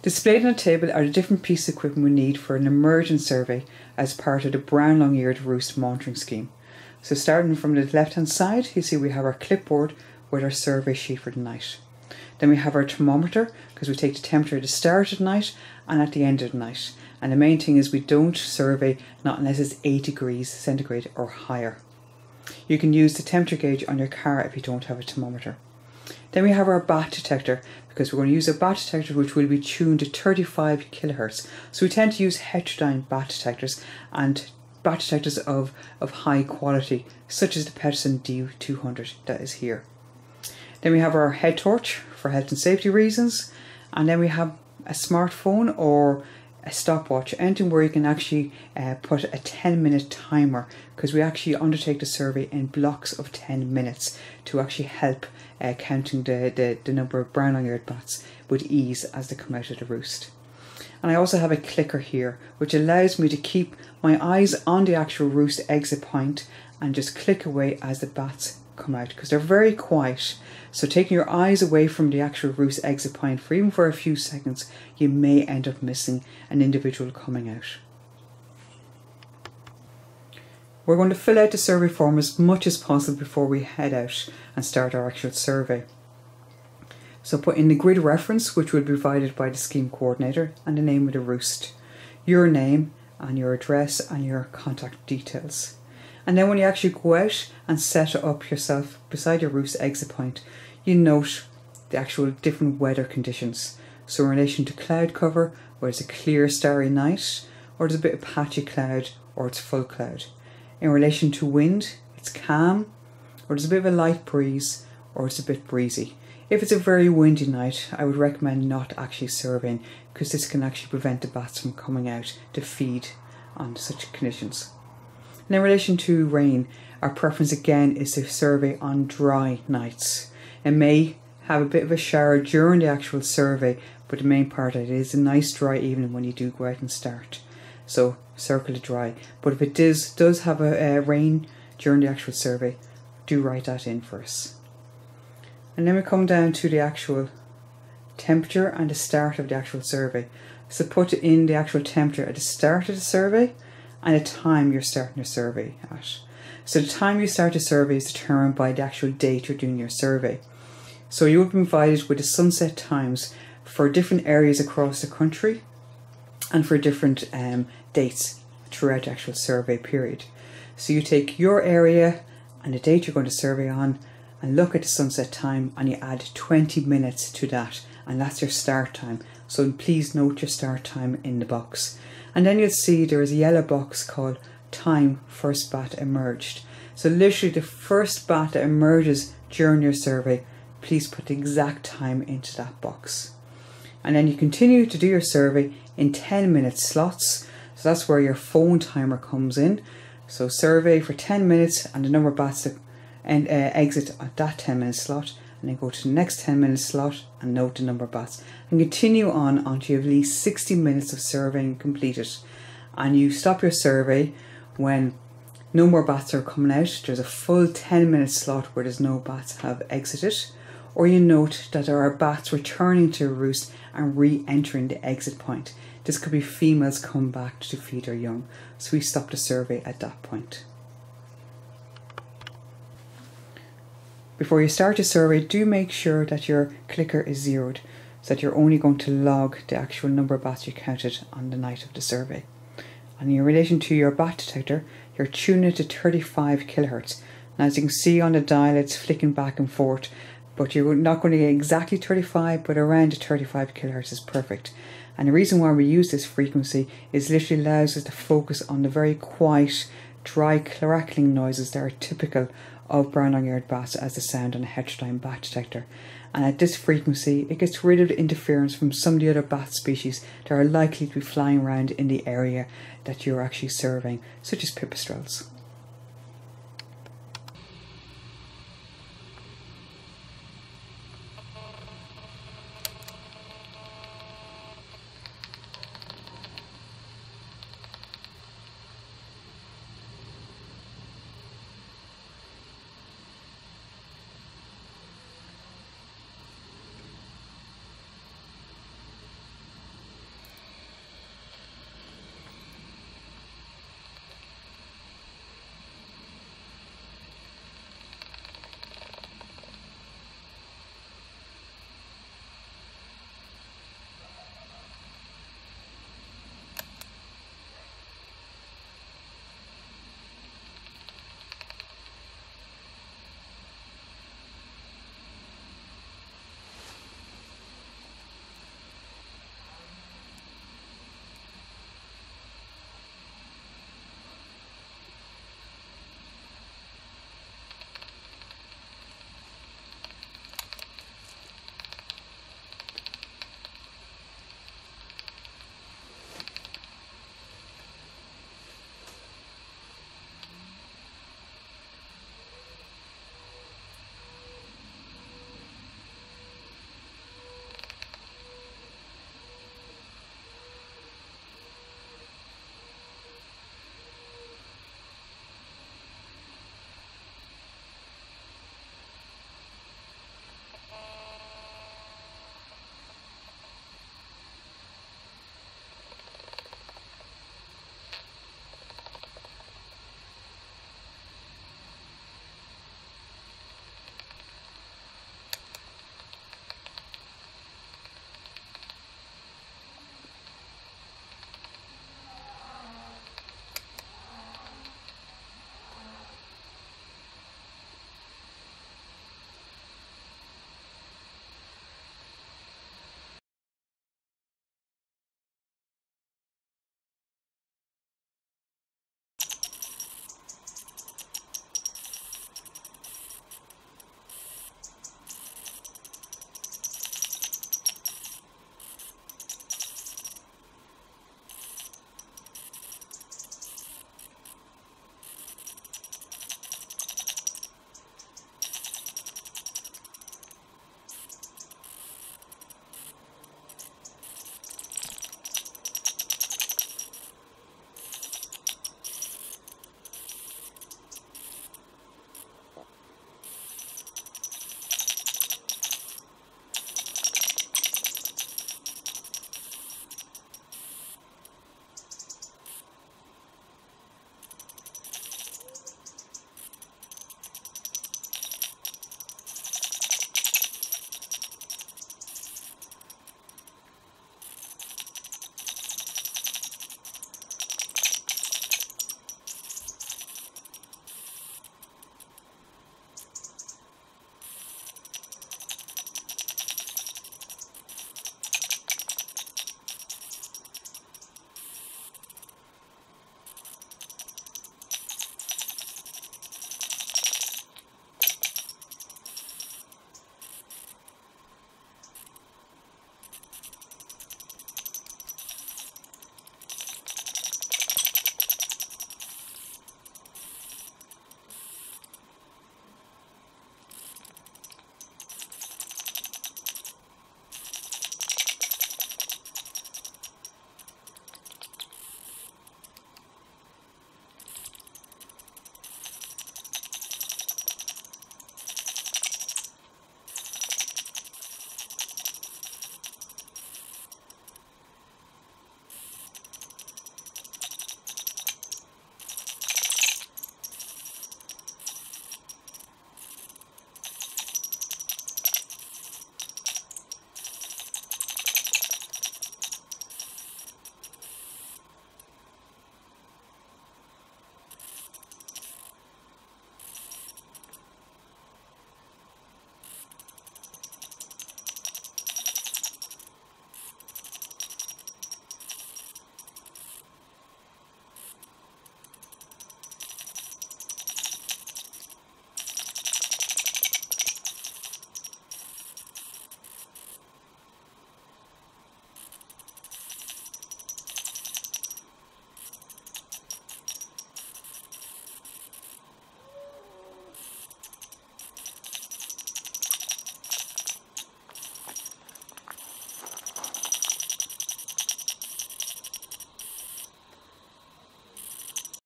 Displayed on a table are the different pieces of equipment we need for an emergent survey as part of the brown long-eared roost monitoring scheme. So starting from the left-hand side, you see we have our clipboard with our survey sheet for the night. Then we have our thermometer, because we take the temperature at the start of the night and at the end of the night. And the main thing is we don't survey not unless it's 8 degrees centigrade or higher. You can use the temperature gauge on your car if you don't have a thermometer. Then we have our bat detector, because we're going to use a bat detector which will be tuned to 35 kilohertz. So we tend to use heterodyne bat detectors and bat detectors of high quality, such as the Peterson D200 that is here. Then we have our head torch for health and safety reasons, and then we have a smartphone or a stopwatch, anything where you can actually put a 10-minute timer, because we actually undertake the survey in blocks of 10 minutes to actually help counting the number of brown long-eared bats with ease as they come out of the roost. And I also have a clicker here which allows me to keep my eyes on the actual roost exit point and just click away as the bats come out, because they're very quiet. So taking your eyes away from the actual roost exit point for even for a few seconds, you may end up missing an individual coming out. We're going to fill out the survey form as much as possible before we head out and start our actual survey. So put in the grid reference, which will be provided by the scheme coordinator, and the name of the roost, your name and your address and your contact details. And then when you actually go out and set up yourself beside your roost exit point, you note the actual different weather conditions. So in relation to cloud cover, where it's a clear starry night, or there's a bit of patchy cloud, or it's full cloud. In relation to wind, it's calm, or there's a bit of a light breeze, or it's a bit breezy. If it's a very windy night, I would recommend not actually surveying, because this can actually prevent the bats from coming out to feed on such conditions. And in relation to rain, our preference again is to survey on dry nights. It may have a bit of a shower during the actual survey, but the main part of it is a nice dry evening when you do go out and start. So circle it dry. But if it does have a rain during the actual survey, do write that in for us. And then we come down to the actual temperature and the start of the actual survey. So put in the actual temperature at the start of the survey and the time you're starting your survey at. So the time you start the survey is determined by the actual date you're doing your survey. So you will be provided with the sunset times for different areas across the country and for different dates throughout the actual survey period. So you take your area and the date you're going to survey on and look at the sunset time, and you add 20 minutes to that, and that's your start time. So please note your start time in the box. And then you'll see there is a yellow box called time first bat emerged. So literally the first bat that emerges during your survey, please put the exact time into that box. And then you continue to do your survey in 10-minute slots. So that's where your phone timer comes in. So survey for 10 minutes and the number of bats that exit at that 10-minute slot, and then go to the next 10-minute slot and note the number of bats, and continue on until you have at least 60 minutes of surveying completed. And you stop your survey when no more bats are coming out, there's a full 10-minute slot where there's no bats have exited, or you note that there are bats returning to a roost and re-entering the exit point. This could be females come back to feed their young, so we stop the survey at that point. Before you start your survey, do make sure that your clicker is zeroed, so that you're only going to log the actual number of bats you counted on the night of the survey. And in relation to your bat detector, you're tuning it to 35 kilohertz. Now as you can see on the dial, it's flicking back and forth, but you're not going to get exactly 35, but around 35 kilohertz is perfect. And the reason why we use this frequency is literally allows us to focus on the very quiet, dry, crackling noises that are typical of brown long-eared bats as the sound on a heterodyne bat detector. And at this frequency, it gets rid of the interference from some of the other bat species that are likely to be flying around in the area that you're actually surveying, such as pipistrelles.